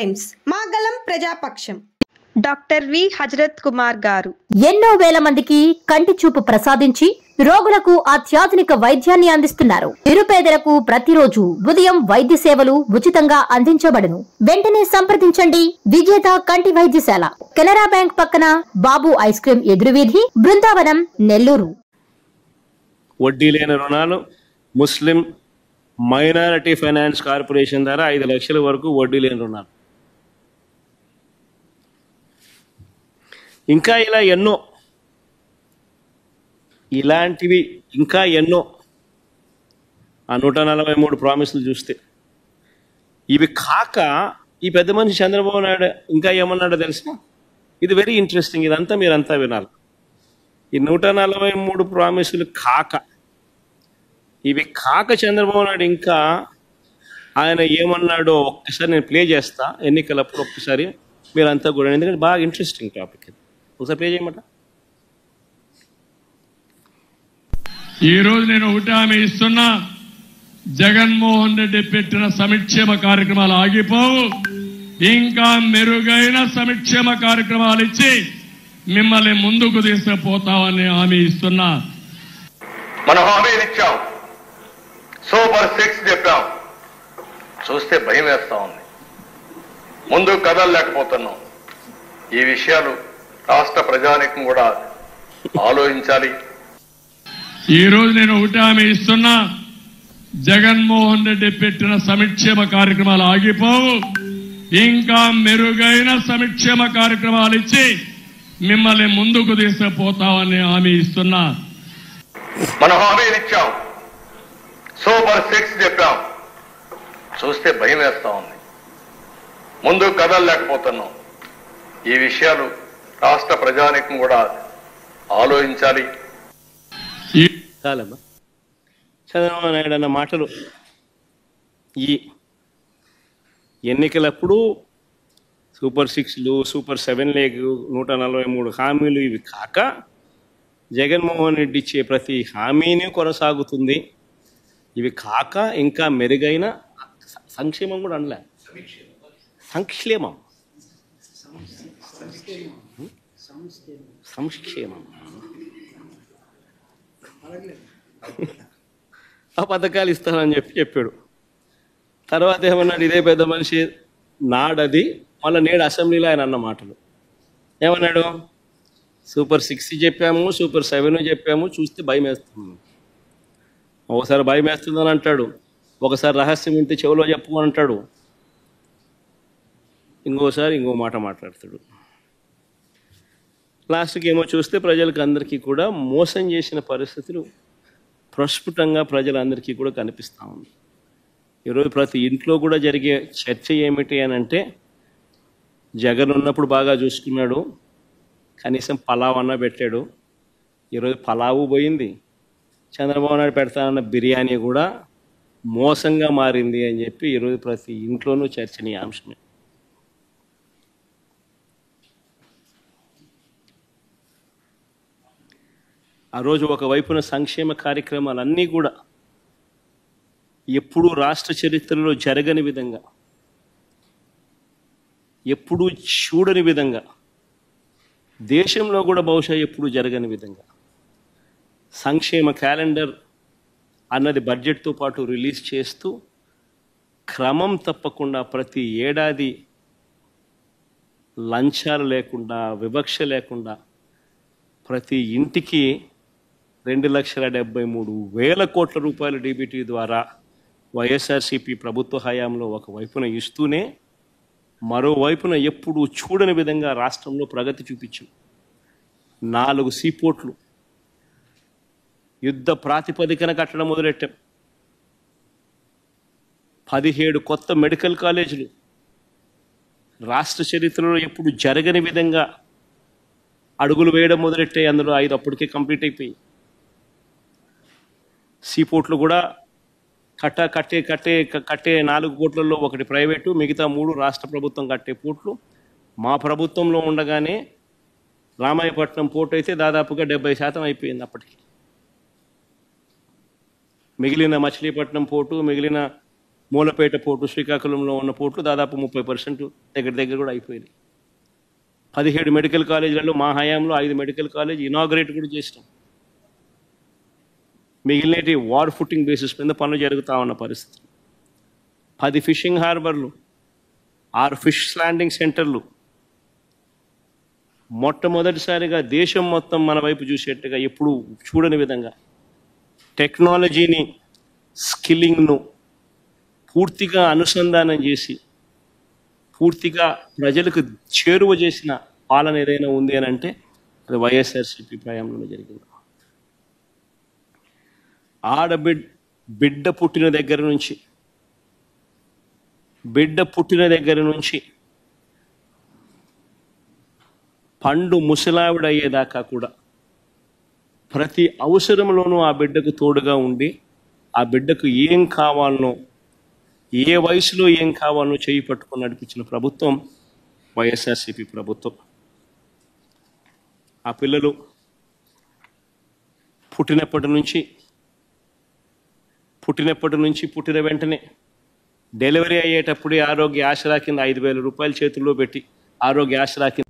Times మాగలం ప్రజాపక్షం doctor V Hazarath Kumar గారు ఎన్నో వేల మందికి కంటి చూపు ప్రసాదించి రోగులకు అత్యాధునిక వైద్యాన్ని అందిస్తున్నారు. నిరుపేదలకు ప్రతిరోజు ఉదయం వైద్య సేవలు ఉచితంగా అందించబడును. వెంటనే సంప్రదించండి. విజేత కంటి వైద్యశాల, కెనరా బ్యాంక్ పక్కన, బాబు ఐస్ క్రీమ్ ఎదురువీధి, బృందావనం, నెల్లూరు. వడ్డీ లేని రుణాలు ముస్లిం మైనారిటీ ఫైనాన్స్ కార్పొరేషన్ ద్వారా 5 లక్షల వరకు వడ్డీ లేని రుణాలు. ఇంకా ఇలా ఎన్నో ఇలాంటివి ఇంకా ఎన్నో ఆ 143 ప్రామిసులు చూస్తే ఇవి కాక ఈ పెద్ద మనిషి చంద్రబాబు నాయుడు ఇంకా ఏమన్నాడో తెలుసా? ఇది వెరీ ఇంట్రెస్టింగ్. ఇదంతా మీరంతా వినాలి. ఈ 143 ప్రామిసులు కాక ఇవి కాక చంద్రబాబు నాయుడు ఇంకా ఆయన ఏమన్నాడో ఒక్కసారి నేను ప్లే చేస్తా ఎన్నికలప్పుడు. ఒక్కసారి మీరంతా కూడా, ఎందుకంటే బాగా ఇంట్రెస్టింగ్ టాపిక్ ఇది. ఒకసారి ప్లే చేయమంట. ఈరోజు నేను ఒకటి హామీ ఇస్తున్నా, జగన్మోహన్ రెడ్డి పెట్టిన సంక్షేమ కార్యక్రమాలు ఆగిపోవు. ఇంకా మెరుగైన సంక్షేమ కార్యక్రమాలు ఇచ్చి మిమ్మల్ని ముందుకు తీసుకుపోతామని హామీ ఇస్తున్నా. మనం హామీలు ఇచ్చాం, సూపర్ 6 చెప్పాం, చూస్తే భయం వేస్తా ఉంది. ముందు కదలలేకపోతున్నాం. ఈ విషయాలు రాష్ట్ర ప్రజానీకం కూడా ఆలోచించాలి. ఈరోజు నేను ఒకటి హామీ ఇస్తున్నా, జగన్మోహన్ రెడ్డి పెట్టిన సంక్షేమ కార్యక్రమాలు ఆగిపోవు. ఇంకా మెరుగైన సంక్షేమ కార్యక్రమాలు ఇచ్చి మిమ్మల్ని ముందుకు తీసుకుపోతామని హామీ ఇస్తున్నా. మనం హామీలు ఇచ్చాం, సూపర్ 6 చెప్పాం, చూస్తే భయం వేస్తా ఉంది. ముందు కదలలేకపోతున్నాం. ఈ విషయాలు రాష్ట్ర ప్రజానీకం కూడా ఆలోచించాలి. చాలమ్మా. చంద్రబాబు నాయుడు అన్న మాటలు ఈ ఎన్నికలప్పుడు సూపర్ 6లు, సూపర్ 7 143 హామీలు ఇవి కాక జగన్మోహన్ రెడ్డి ఇచ్చే ప్రతి హామీని కొనసాగుతుంది. ఇవి కాక ఇంకా మెరుగైన సంక్షేమం కూడా అనలే, సంక్షేమం సంక్షేమం ఆ పథకాలు ఇస్తానని చెప్పాడు. తర్వాత ఏమన్నాడు? ఇదే పెద్ద మనిషి నాడది మళ్ళీ నేడు అసెంబ్లీలో ఆయన అన్న మాటలు ఏమన్నాడు? సూపర్ 6 చెప్పాము, సూపర్ 7 చెప్పాము, చూస్తే భయం వేస్తుంది. ఒకసారి భయం వేస్తుందని అంటాడు, ఒకసారి రహస్యం వింటే చెవిలో చెప్పమని అంటాడు, ఇంకోసారి ఇంకో మాట మాట్లాడతాడు. లాస్ట్కి ఏమో చూస్తే ప్రజలకు అందరికీ కూడా మోసం చేసిన పరిస్థితులు ప్రస్ఫుటంగా ప్రజలందరికీ కూడా కనిపిస్తూ ఉంది. ఈరోజు ప్రతి ఇంట్లో కూడా జరిగే చర్చ ఏమిటి అని అంటే, జగన్ ఉన్నప్పుడు బాగా చూసుకున్నాడు, కనీసం పలావ్ అన్న పెట్టాడు. ఈరోజు పలావు పోయింది. చంద్రబాబు నాయుడు పెడతానన్న బిర్యానీ కూడా మోసంగా మారింది అని చెప్పి ఈరోజు ప్రతి ఇంట్లోనూ చర్చనీయాంశమే. ఆ రోజు ఒకవైపున సంక్షేమ కార్యక్రమాలన్నీ కూడా ఎప్పుడూ రాష్ట్ర చరిత్రలో జరగని విధంగా, ఎప్పుడూ చూడని విధంగా, దేశంలో కూడా బహుశా ఎప్పుడూ జరగని విధంగా సంక్షేమ క్యాలెండర్ అన్నది బడ్జెట్తో పాటు రిలీజ్ చేస్తూ క్రమం తప్పకుండా ప్రతి ఏడాది లంచాలు లేకుండా, వివక్ష లేకుండా ప్రతి ఇంటికి 2,73,000 కోట్ల రూపాయల డీబీటీ ద్వారా వైఎస్ఆర్సీపీ ప్రభుత్వ హయాంలో ఒకవైపున ఇస్తూనే మరోవైపున ఎప్పుడూ చూడని విధంగా రాష్ట్రంలో ప్రగతి చూపించాం. 4 సీపోర్ట్లు యుద్ధ ప్రాతిపదికన కట్టడం మొదలెట్టాం. 17 కొత్త మెడికల్ కాలేజీలు రాష్ట్ర చరిత్రలో ఎప్పుడు జరగని విధంగా అడుగులు వేయడం మొదలెట్టాయి. అందులో 5 అప్పటికే కంప్లీట్ అయిపోయి. సీపోర్ట్లు కూడా కట్టే 4 కోట్లలో 1 ప్రైవేటు, మిగతా 3 రాష్ట్ర ప్రభుత్వం కట్టే పోర్ట్లు. మా ప్రభుత్వంలో ఉండగానే రామాయపట్నం పోర్ట్ అయితే దాదాపుగా 70% అయిపోయింది అప్పటికి. మిగిలిన మచిలీపట్నం పోర్టు, మిగిలిన మూలపేట పోర్టు, శ్రీకాకుళంలో ఉన్న పోర్టులు దాదాపు 30% దగ్గర కూడా అయిపోయినాయి. 17 మెడికల్ కాలేజీలలో మా హయాంలో 5 మెడికల్ కాలేజ్ ఇనాగ్రేట్ కూడా చేసినాం. మిగిలినటి వార్ ఫుటింగ్ బేసిస్ మీద పనులు జరుగుతూ ఉన్న పరిస్థితి. 10 ఫిషింగ్ హార్బర్లు, 6 ఫిష్ ల్యాండింగ్ సెంటర్లు, మొట్టమొదటిసారిగా దేశం మొత్తం మన వైపు చూసేట్టుగా ఎప్పుడు చూడని విధంగా టెక్నాలజీని, స్కిల్లింగ్ను పూర్తిగా అనుసంధానం చేసి పూర్తిగా ప్రజలకు చేరువ చేసిన పాలన ఏదైనా ఉంది అని అంటే అది వైఎస్ఆర్సీపీ ప్రయాణంలో జరిగింది. బిడ్డ పుట్టిన దగ్గర నుంచి పండు ముసలావిడయ్యేదాకా కూడా ప్రతి అవసరంలోనూ ఆ బిడ్డకు తోడుగా ఉండి ఆ బిడ్డకు ఏం కావాలనో, ఏ వయసులో ఏం కావాలనో చేయి పట్టుకొని నడిపించిన ప్రభుత్వం వైఎస్ఆర్సీపీ ప్రభుత్వం. ఆ పిల్లలు పుట్టినప్పటి నుంచి పుట్టిన వెంటనే డెలివరీ అయ్యేటప్పుడే ఆరోగ్య ఆసరా కింద 5,000 రూపాయలు చేతుల్లో పెట్టి ఆరోగ్య ఆసరా కింద